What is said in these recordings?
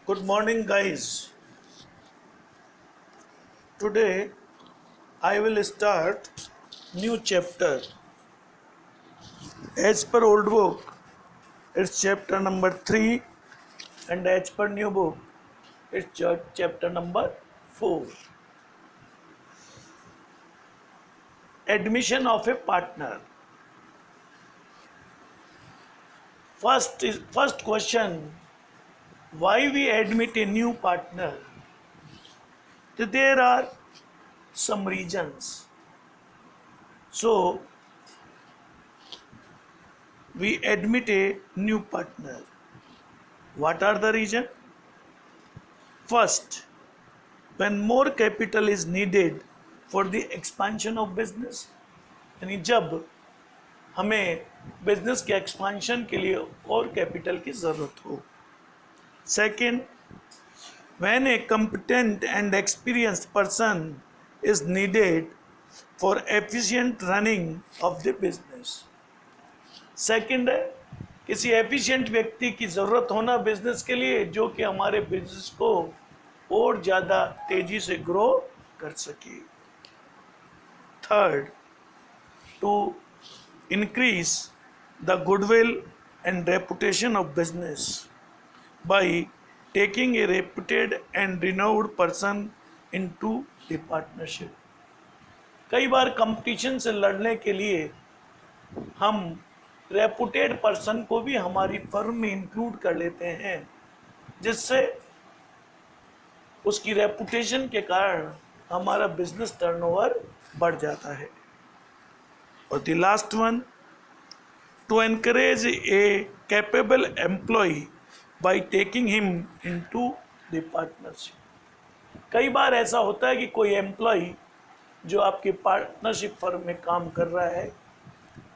Good morning, guys. Today I will start new chapter. As per old book, it's chapter number 3, and as per new book, it's chapter number 4. Admission of a partner. First question: why we admit a new partner? There are some reasons. So we admit a new partner. What are the reasons? First, when more capital is needed for the expansion of business, यानी जब हमें business के expansion के लिए और capital की ज़रूरत हो. Second, when a competent and experienced person is needed for efficient running of the business. Second है किसी एफिशिएंट व्यक्ति की ज़रूरत होना बिजनेस के लिए जो कि हमारे बिजनेस को और ज़्यादा तेजी से ग्रो कर सके. Third, to increase the goodwill and reputation of business by taking a reputed and renowned person into the partnership. कई बार कंपटीशन से लड़ने के लिए हम रेपुटेड पर्सन को भी हमारी फर्म में इंक्लूड कर लेते हैं, जिससे उसकी रेपुटेशन के कारण हमारा बिजनेस टर्नओवर बढ़ जाता है. और the last one, to encourage a capable employ by taking him into the partnership. कई बार ऐसा होता है कि कोई एम्प्लॉय जो आपके पार्टनरशिप फर्म में काम कर रहा है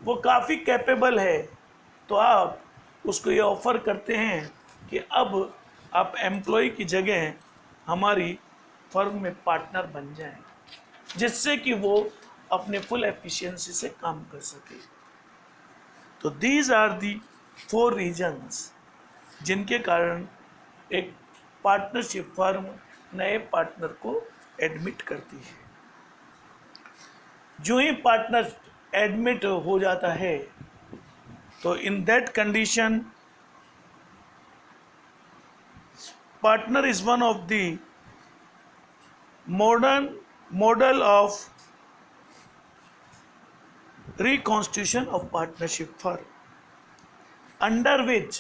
वो काफ़ी कैपेबल है, तो आप उसको ये ऑफ़र करते हैं कि अब आप एम्प्लॉय की जगह हमारी फर्म में पार्टनर बन जाएं, जिससे कि वो अपने फुल एफिशिएंसी से काम कर सके. तो दीज आर दी 4 रीजन्स जिनके कारण एक पार्टनरशिप फर्म नए पार्टनर को एडमिट करती है. जो ही पार्टनर एडमिट हो जाता है तो in that condition partner is one of the model of reconstitution of partnership firm, under which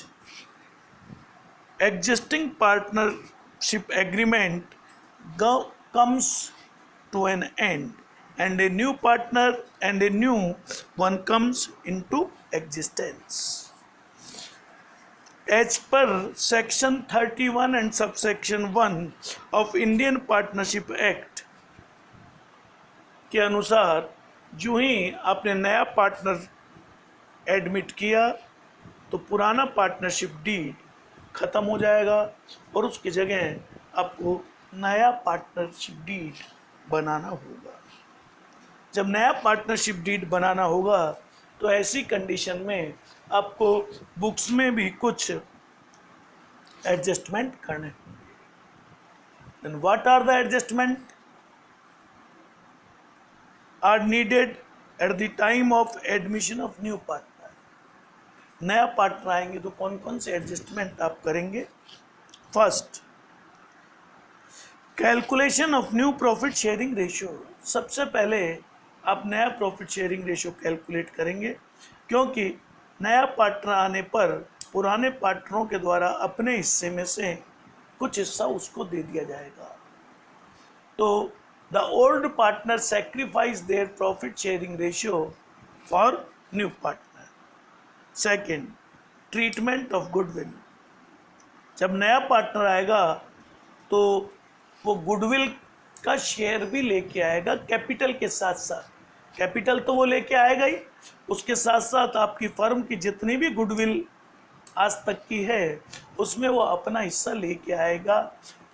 existing partnership agreement comes to an end and a new partner and a new one comes into existence. As per section 31 and subsection 1 of Indian Partnership Act के अनुसार जो ही आपने नया partner admit किया तो पुराना partnership deed ख़त्म हो जाएगा और उसकी जगह आपको नया पार्टनरशिप डीड बनाना होगा. जब नया पार्टनरशिप डीड बनाना होगा तो ऐसी कंडीशन में आपको बुक्स में भी कुछ एडजस्टमेंट करने होंगे. Then what are the adjustment are needed at the time of admission of new partner. नया पार्टनर आएंगे तो कौन कौन से एडजस्टमेंट आप करेंगे? First, calculation of new profit sharing ratio. सबसे पहले आप नया प्रॉफिट शेयरिंग रेशियो कैलकुलेट करेंगे, क्योंकि नया पार्टनर आने पर पुराने पार्टनरों के द्वारा अपने हिस्से में से कुछ हिस्सा उसको दे दिया जाएगा. तो the old partner sacrifice their profit sharing ratio for new partner. Second, treatment of goodwill. जब नया पार्टनर आएगा तो वो गुडविल का शेयर भी लेके आएगा कैपिटल के साथ साथ. कैपिटल तो वो लेके आएगा ही, उसके साथ साथ आपकी फर्म की जितनी भी गुडविल आज तक की है उसमें वो अपना हिस्सा लेके आएगा.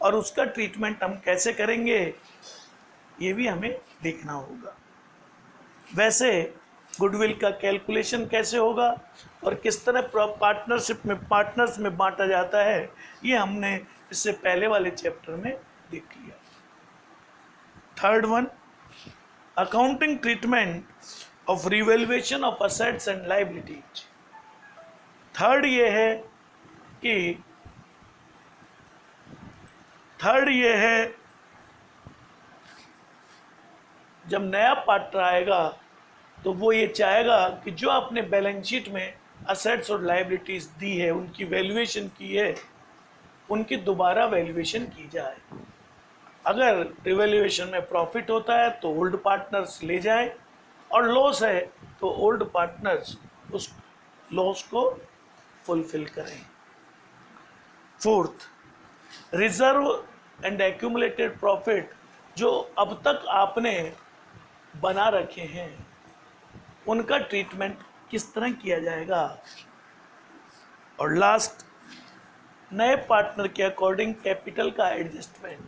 और उसका ट्रीटमेंट हम कैसे करेंगे ये भी हमें देखना होगा. वैसे गुडविल का कैलकुलेशन कैसे होगा और किस तरह पार्टनर्स में बांटा जाता है ये हमने इससे पहले वाले चैप्टर में देख लिया। Third one, accounting treatment of revaluation of assets and liabilities. Third ये है जब नया पार्टनर आएगा तो वो ये चाहेगा कि जो आपने बैलेंस शीट में असेट्स और लायबिलिटीज दी है, उनकी वैल्यूएशन की है, उनकी दोबारा वैल्यूएशन की जाए। अगर रिवैल्यूएशन में प्रॉफिट होता है तो ओल्ड पार्टनर्स ले जाएं, और लॉस है तो ओल्ड पार्टनर्स उस लॉस को फुलफिल करें। Fourth, reserve and accumulated profit जो अब तक आपने बना रखे हैं, उनका ट्रीटमेंट किस तरह किया जाएगा। और लास्ट, नए पार्टनर के अकॉर्डिंग कैपिटल का एडजस्टमेंट।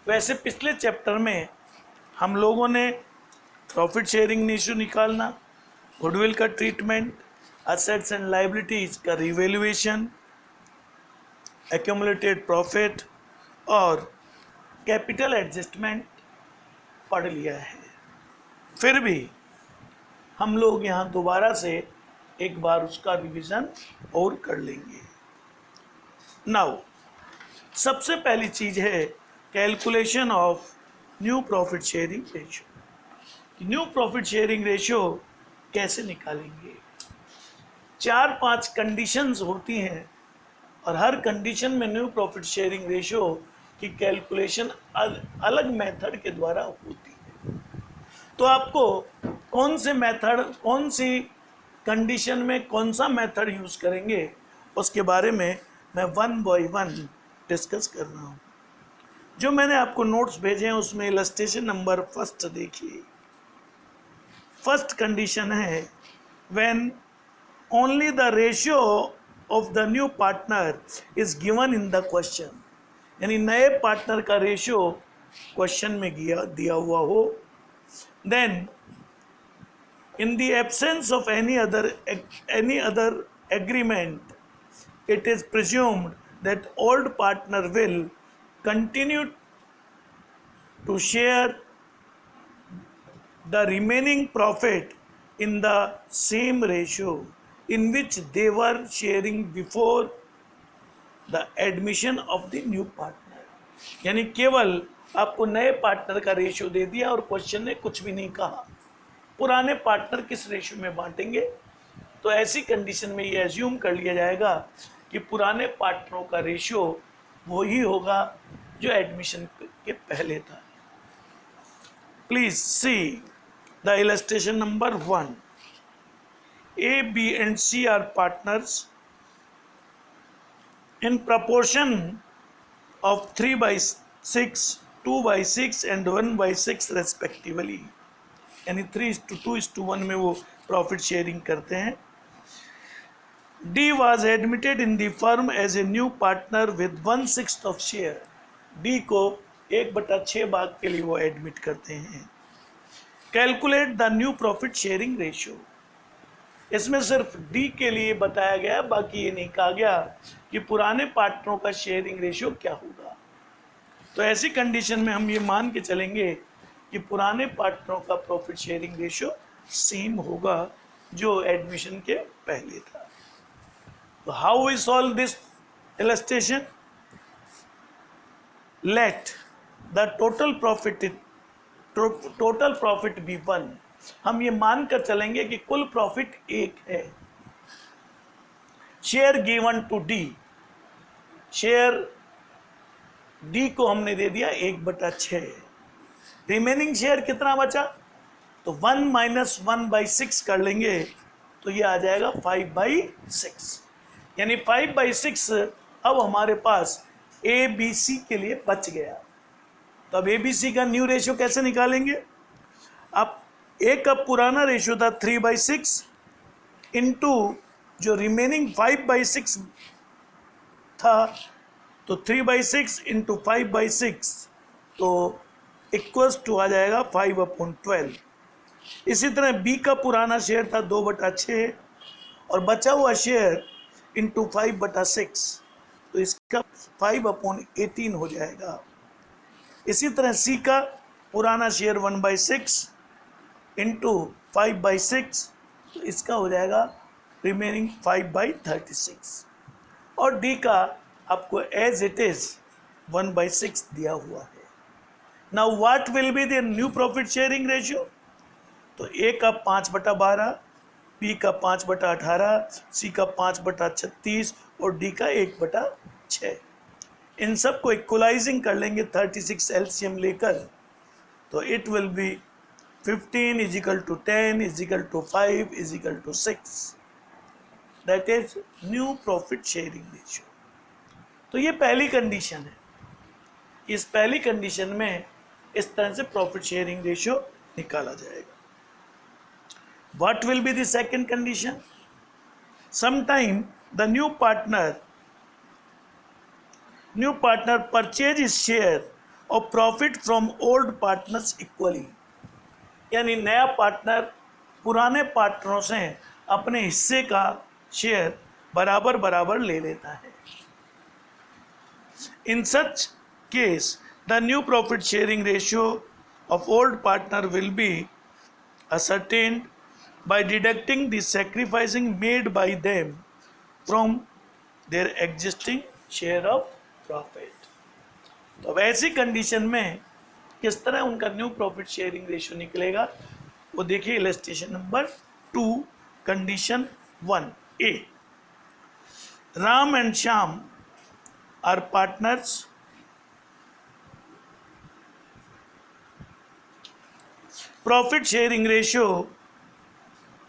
वैसे पिछले चैप्टर में हम लोगों ने प्रॉफिट शेयरिंग रेशियो निकालना, गुडविल का ट्रीटमेंट, असेट्स एंड लायबिलिटीज का रिवैल्यूएशन, एक्यूमुलेटेड प्रॉफिट और कैपिटल एडजस्टमेंट पढ़ लिया है। फिर भी हम लोग यहाँ दोबारा से एक बार उसका रिवीजन और कर लेंगे। नाउ सबसे पहली चीज है calculation of new profit sharing ratio. New profit sharing ratio कैसे निकालेंगे। 4-5 कंडीशंस होती हैं और हर कंडीशन में न्यू प्रॉफिट शेयरिंग रेशियो की कैलकुलेशन अलग मेथड के द्वारा होती है। तो आपको कौन से मेथड, कौन सी कंडीशन में कौन सा मेथड यूज करेंगे, उसके बारे में मैं 1 बाय 1 डिस्कस कर रहा हूँ। जो मैंने आपको नोट्स भेजे हैं उसमें इलस्ट्रेशन नंबर फर्स्ट देखिए। फर्स्ट कंडीशन है when only the ratio of the new partner is given in the question, यानी नए पार्टनर का रेशियो क्वेश्चन में दिया हुआ हो। Then in the absence of any other agreement, it is presumed that old partner will continue to share the remaining profit in the same ratio in which they were sharing before the admission of the new partner। यानी केवल आपको नए partner का ratio दे दिया और question ने कुछ भी नहीं कहा पुराने पार्टनर किस रेशियो में बांटेंगे। तो ऐसी कंडीशन में ये एज्यूम कर लिया जाएगा कि पुराने पार्टनरों का रेशियो वही होगा जो एडमिशन के पहले था। Please see the illustration number 1। A, B and C are partners in proportion of 3/6, 2/6 and 1/6 respectively, यानी 3:2:1 में वो प्रॉफिट शेयरिंग करते हैं। D was admitted in the firm as a new partner with 1/6 of share। D को 1/6 भाग के लिए वो एडमिट करते हैं। Calculate the new profit sharing ratio. इसमें सिर्फ D के लिए बताया गया, बाकी ये नहीं कहा गया कि पुराने पार्टनरों का शेयरिंग रेशियो क्या होगा। तो ऐसी कंडीशन में हम ये मान के चलेंगे कि पुराने पार्टनरों का प्रॉफिट शेयरिंग रेशियो सेम होगा जो एडमिशन के पहले था। तो how we solve this illustration. Let the total profit be 1। हम ये मानकर चलेंगे कि कुल प्रॉफिट 1 है। Share given to D, share D को हमने दे दिया 1/6। रिमेनिंग शेयर कितना बचा, तो 1 - 1/6 कर लेंगे तो ये आ जाएगा 5/6, यानी 5/6 अब हमारे पास ABC के लिए बच गया। तो अब ABC का न्यू रेशियो कैसे निकालेंगे। अब A का पुराना रेशियो था 3/6 इंटू जो रिमेनिंग 5/6 था, तो 3/6 इंटू 5/6 तो इक्वल्स टू आ जाएगा 5/12। इसी तरह B का पुराना शेयर था 2/6 और बचा हुआ शेयर इंटू 5/6 तो इसका 5/18 हो जाएगा। इसी तरह सी का पुराना शेयर 1/6 इंटू 5/6, तो इसका हो जाएगा रिमेनिंग 5/36। और डी का आपको एज इट इज 1/6 दिया हुआ है। Now what will be the new profit sharing ratio? तो ए का 5/12, बी का 5/18, सी का 5/36 और डी का 1/6। इन सब को इक्वलाइजिंग कर लेंगे 36 एलसीएम लेकर, तो it will be 15 is equal to 10 is equal to 5 is equal to 6। That is new profit sharing ratio. तो ये पहली कंडीशन है। इस पहली कंडीशन में इस तरह से प्रॉफिट शेयरिंग रेशियो निकाला जाएगा। What will be the second condition? Sometime the new partner purchase his share of profit from old partners equally. यानी नया पार्टनर पुराने पार्टनरों से अपने हिस्से का शेयर बराबर बराबर ले लेता है। In such case, the new profit sharing ratio of old partner will be ascertained by deducting the sacrificing made by them from their existing share of profit। तो अब ऐसी कंडीशन में किस तरह उनका न्यू प्रॉफिट शेयरिंग रेशियो निकलेगा, वो देखिए illustration number 2, condition 1A। Ram and Shyam are partners. Profit sharing ratio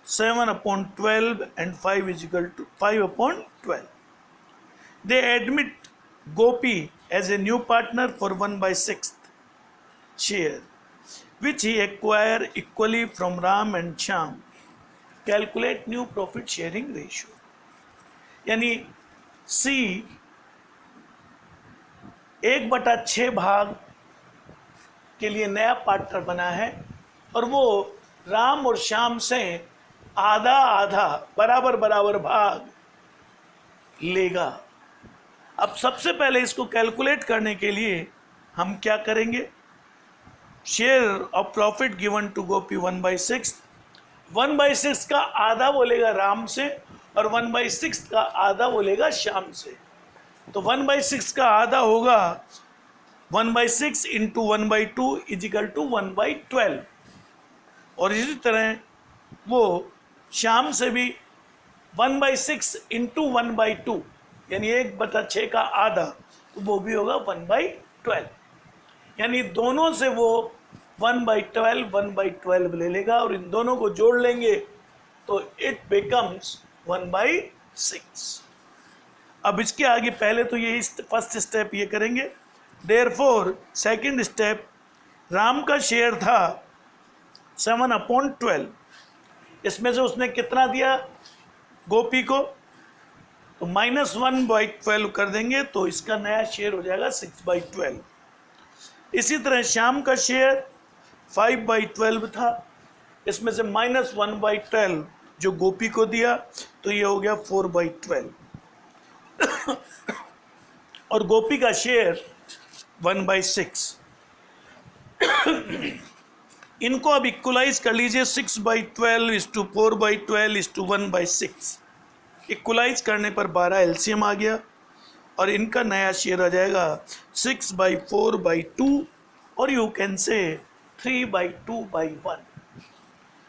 7/12 and 5 is equal to 5/12. They admit Gopi as a new partner for 1/6 share, which he acquire equally from Ram and Shyam. Calculate new profit sharing ratio. यानी C 1/6 भाग के लिए नया partner बना है और वो राम और श्याम से आधा आधा बराबर बराबर भाग लेगा। अब सबसे पहले इसको कैलकुलेट करने के लिए हम क्या करेंगे? Share of profit given to Gopi 1/6, 1/6 का आधा वो लेगा राम से और 1/6 का आधा वो लेगा श्याम से। तो 1/6 का आधा होगा 1/6 इंटू 1/2 इज इक्वल टू 1/12। और इसी तरह वो श्याम से भी 1/6 इंटू 1/2 यानी 1/6 का आधा, तो वो भी होगा 1/12। यानी दोनों से वो 1/12 ले लेगा और इन दोनों को जोड़ लेंगे तो इट बिकम्स 1/6। अब इसके आगे पहले तो ये फर्स्ट स्टेप ये करेंगे। देयरफॉर सेकंड स्टेप, राम का शेयर था 7/12, इसमें से उसने कितना दिया गोपी को, तो -1/12 कर देंगे तो इसका नया शेयर हो जाएगा 6/12। इसी तरह श्याम का शेयर 5/12 था, इसमें से -1/12 जो गोपी को दिया तो ये हो गया 4/12 और गोपी का शेयर 1/6। इनको अब इक्वलाइज कर लीजिए, 6/12 is to 4/12 is to 1/6। Equalize करने पर 12 एलसीएम आ गया और इनका नया शेयर आ जाएगा 6/4/2 और यू कैन से 3/2/1।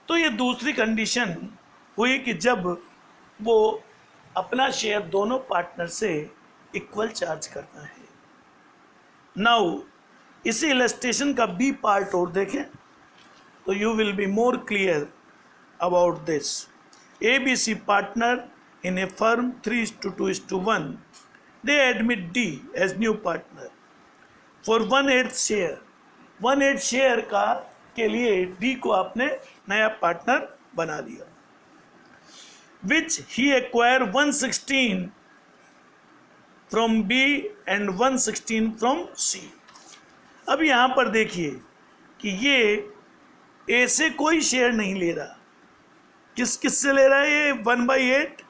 तो ये दूसरी कंडीशन हुई कि जब वो अपना शेयर दोनों पार्टनर से इक्वल चार्ज करता है। नाउ इसी इलस्ट्रेशन का बी पार्ट और देखें तो you will be more clear about this. ABC partner in a firm 3:2:1, they admit D as new partner for 1/8 share। 1/8 share का के लिए D को आपने नया पार्टनर बना लिया, which he acquire 1/16 from B and 1/16 from C। अब यहाँ पर देखिए कि ये ए से कोई शेयर नहीं ले रहा, किस से ले रहा है ये 1/8,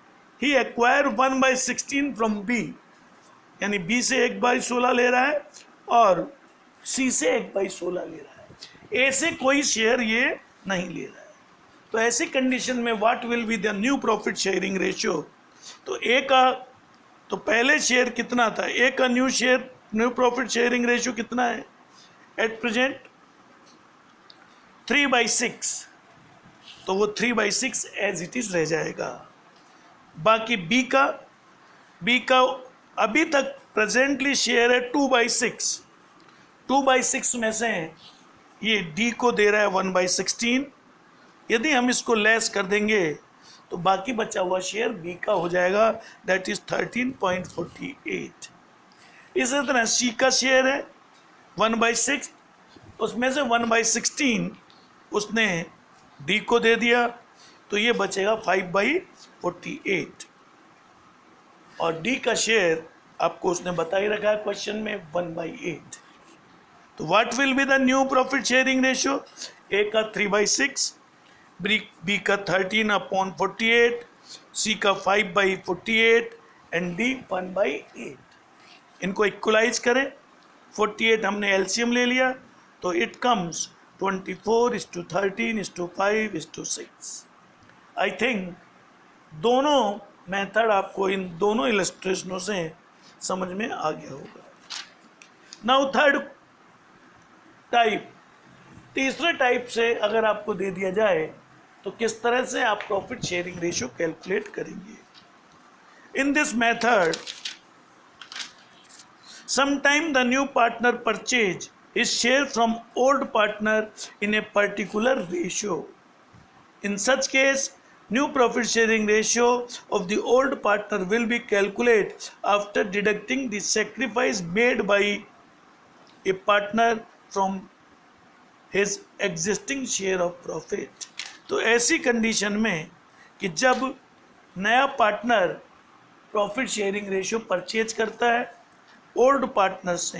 ही एक्वायर 1/16 फ्रॉम बी यानी बी से 1/16 ले रहा है और सी से 1/16 ले रहा है, ए से कोई शेयर ये नहीं ले रहा है। तो ऐसी कंडीशन में what will be the new profit sharing ratio? तो ए का तो पहले शेयर कितना था, ए का न्यू प्रॉफिट शेयरिंग रेशियो कितना है एट प्रेजेंट? 3/6, तो वो 3/6 एज इट इज रह जाएगा। बाकी बी का अभी तक प्रेजेंटली शेयर है 2/6, 2/6 में से ये डी को दे रहा है 1/16। यदि हम इसको लेस कर देंगे तो बाकी बचा हुआ शेयर बी का हो जाएगा, दैट इज 13.48। इसी तरह सी का शेयर है 1/6, उसमें से 1/16 उसने डी को दे दिया, तो ये बचेगा 5/48। और डी का शेयर आपको उसने बता ही रखा है क्वेश्चन में 1/8। तो what will be the new profit sharing ratio? A का 3/6, बी का 13/48, सी का 5/48 एंड डी 1/8। इनको इक्वलाइज करें, 48 हमने एलसीएम ले लिया, तो इट कम्स 24:13:5:6। आई थिंक दोनों मेथड आपको इन दोनों इलस्ट्रेशनों से समझ में आ गया होगा। नाउ थर्ड टाइप, तीसरे टाइप से अगर आपको दे दिया जाए तो किस तरह से आप प्रॉफिट शेयरिंग रेशियो कैलकुलेट करेंगे? In this method sometime the new partner purchase his share from old partner in a particular ratio. In such case, new profit sharing ratio of the old partner will be calculated after deducting the sacrifice made by a partner from his existing share of profit. तो ऐसी condition में कि जब नया partner profit sharing ratio purchase करता है old partner से,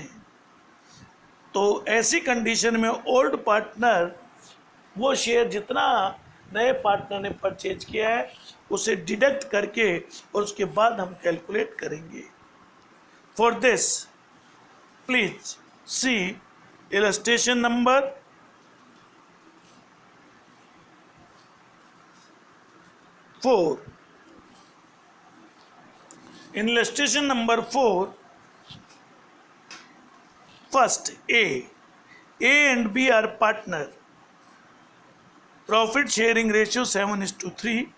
तो ऐसी कंडीशन में ओल्ड पार्टनर वो शेयर जितना नए पार्टनर ने परचेज किया है उसे डिडक्ट करके और उसके बाद हम कैलकुलेट करेंगे। For this please see illustration number 4। In illustration number 4, first A and B are partner. Profit sharing ratio 7:3.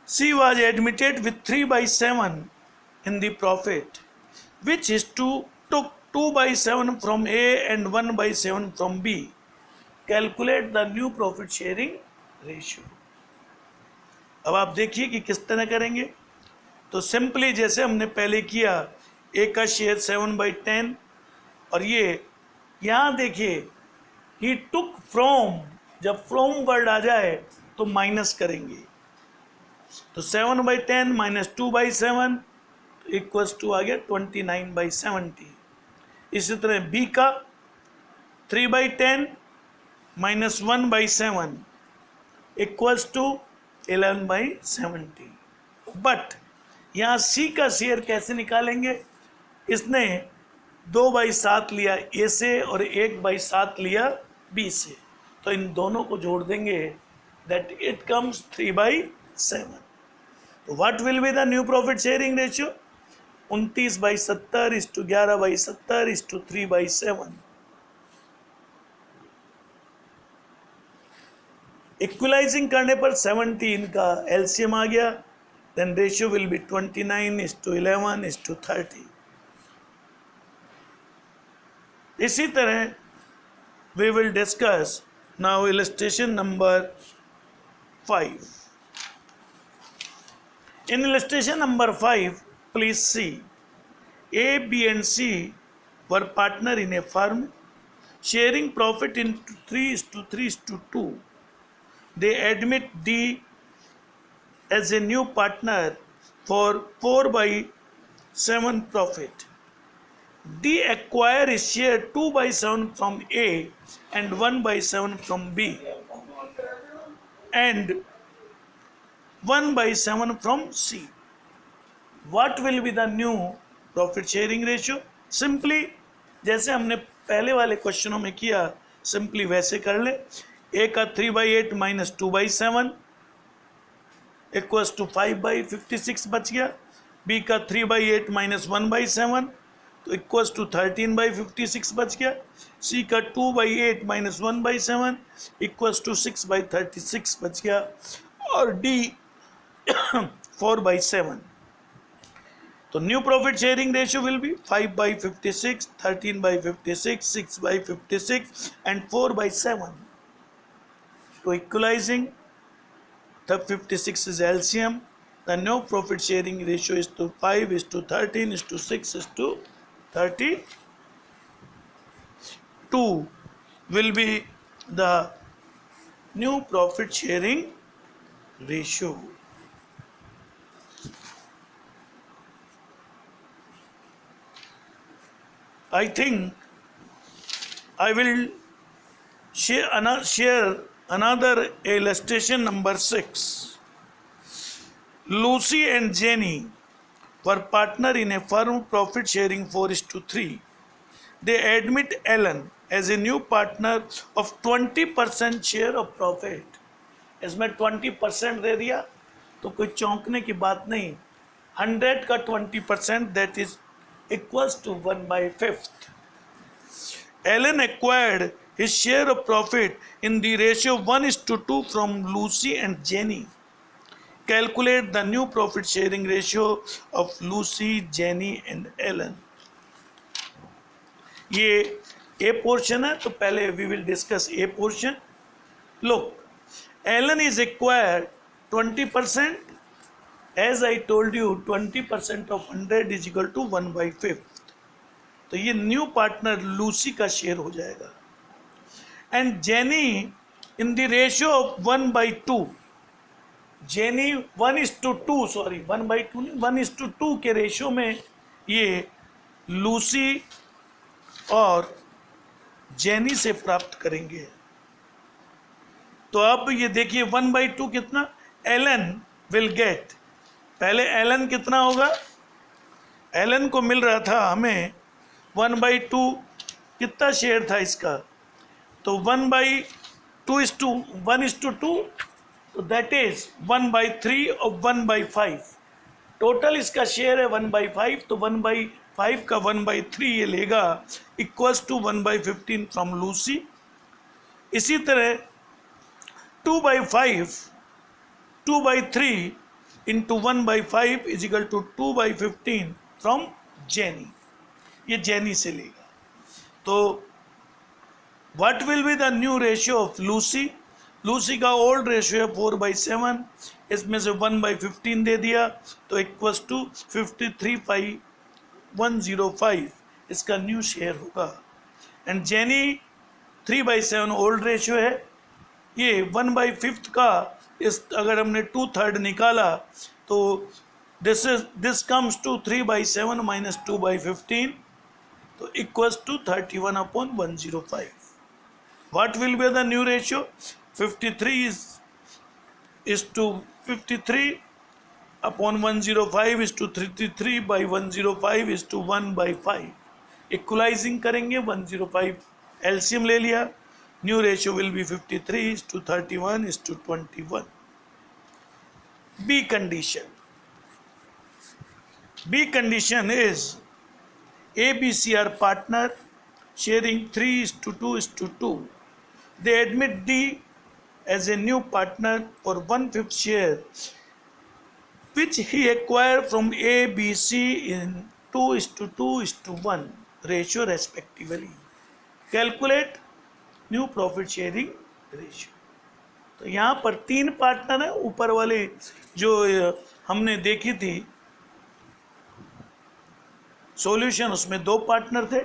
C was admitted with 3/7 in the profit, which is took 2/7 from A and 1/7 from B. Calculate the new profit sharing ratio. अब आप देखिए कि किस तरह करेंगे। तो simply जैसे हमने पहले किया, ए का शेयर 7/10 और ये यहाँ देखिए ही टुक फ्रॉम, जब फ्रॉम वर्ड आ जाए तो माइनस करेंगे। तो 7/10 माइनस 2/7 इक्वल्स टू आ गया 29/70। इसी तरह बी का 3/10 माइनस 1/7 इक्वल्स टू 11/70। बट यहाँ सी का शेयर कैसे निकालेंगे? इसने 2/7 लिया ए से और 1/7 लिया बी से, तो इन दोनों को जोड़ देंगे, दैट इट कम्स 3/7। तो what will be the new profit sharing ratio? 29/70 = 11/70 = 3/7। Equalising करने पर 17 का एलसीएम आ गया, देन रेशियो विल बी 29:11:30। इसी तरह we will discuss now illustration number 5. In illustration number 5, please see A, B and C were partner in a firm sharing profit into 3:3:2. They admit D as a new partner for 4/7 profit. D acquire a share 2/7 from A and 1/7 from B and 1/7 from C. What will be the new profit sharing ratio. Simply जैसे हमने पहले वाले क्वेश्चनों में किया, simply वैसे कर ले। ए का 3/8 माइनस 2/7 इक्वल्स टू 5/56 बच गया। बी का 3/8 माइनस 1/7 तो इक्वल्स टू 13/56 बच गया। सी का 2/8 माइनस 1/7 इक्वल्स टू 6/36 बच गया। और डी 4/7। तो new profit sharing ratio will be 5/56, 13/56, 6/56 and 4/7. To equalizing, the 56 is LCM. The new profit sharing ratio is to 5 is to 13 is to 6 is to 32 will be the new profit sharing ratio. I think I will share another illustration number 6. Lucy and Jenny were partner in a firm profit sharing 4:3. They admit Ellen as a new partner of 20% share of profit. इसमें 20% दे दिया तो कोई चौंकने की बात नहीं। 100 का 20% that is equals to 1/5. Ellen acquired his share of profit in the ratio 1:2 from Lucy and Jenny. Calculate the new profit sharing ratio of Lucy, Jenny and Ellen. ये A portion है तो पहले we will discuss A portion. Look, Ellen is acquired 20%. As I told you, 20% of 100 is equal to 1/5. तो ये new partner Lucy का share हो जाएगा। And jenny in the ratio of 1/2, jenny 1:2, sorry 1/2 नहीं, 1:2 के रेशियो में ये लूसी और जेनी से प्राप्त करेंगे। तो अब ये देखिए 1/2 कितना, एलन विल गेट, पहले एलन कितना होगा, एलन को मिल रहा था हमें 1/2, कितना शेयर था इसका, तो 1/2 is to 1:2, तो दैट इज 1/3 और 1/5। टोटल इसका शेयर है 1/5, तो 1/5 का 1/3 ये लेगा इक्वल्स टू 1/15 फ्रॉम लूसी। इसी तरह 2/5, 2/3 into 1/5 is equal to 2/15 from Jenny, ये जेनी से लेगा। तो what will be the new ratio of Lucy, Lucy का ओल्ड रेशियो है 4/7, इसमें से 1/15 दे दिया तो इक्वल्स टू 53,105 इसका न्यू शेयर होगा। एंड जेनी 3/7 ओल्ड रेशियो है, ये 1/5 का इस अगर हमने 2/3 निकाला तो दिस कम्स टू 3/7 माइनस 2/15 तो equals to 31/105। What will be the new ratio? 53 is to 53/105 is to 33/105 is to 1/5। Equalising करेंगे 105 एलसीएम ले लिया, new ratio will be 53 is to 31 is to 21। B condition, B condition is A, B, C are partner sharing 3:2:2. They admit D as a new partner for 1/5 share which he acquired from A, B, C in 2:2:1 ratio respectively. Calculate new profit sharing ratio. तो यहाँ पर 3 partner है, ऊपर वाले जो हमने देखी थी सॉल्यूशन उसमें 2 पार्टनर थे,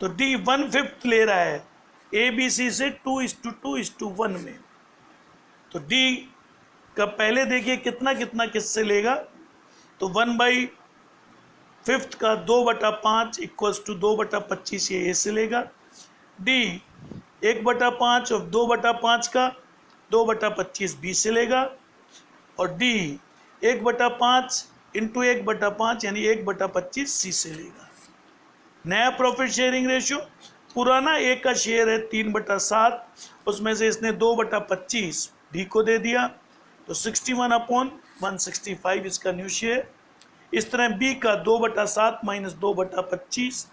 तो D 1/5 ले रहा है ए बी सी से 2:2:1 में। तो D का पहले देखिए कितना कितना किससे लेगा, तो 1/5 का 2/5 इक्वल्स टू 2/25 ये ए से लेगा। D 1/5 और 2/5 का 2/25 बी से लेगा। और D 1/5 इंटू 1/5 यानी 1/25 सी से लेगा। नया प्रॉफिट शेयरिंग रेशियो, पुराना ए का शेयर है 3/7, उसमें से इसने 2/25 डी को दे दिया, तो 61/165 इसका न्यू शेयर। इस तरह बी का 2/7 minus 2/25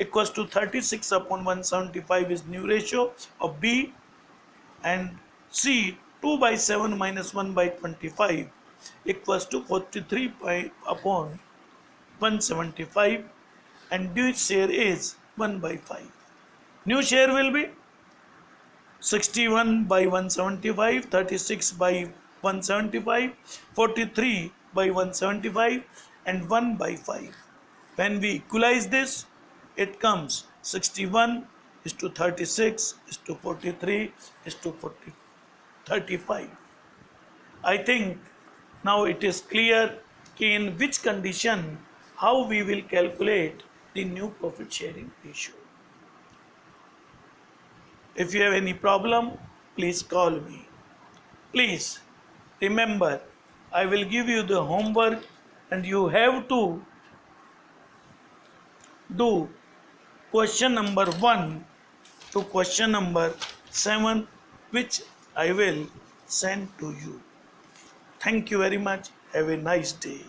equals to 36/175 is new ratio of B, and C 2/7 minus 1/25 equals to 43/175, and new share is 1/5. New share will be 61/175, 36/175, 43/175, and 1/5. When we equalize this, it comes 61 is to 36 is to 43 is to 35. I think now it is clear in which condition how we will calculate the new profit sharing ratio. If you have any problem, please call me. Please remember, I will give you the homework and you have to do question number 1 to question number 7, which I will send to you. Thank you very much. Have a nice day.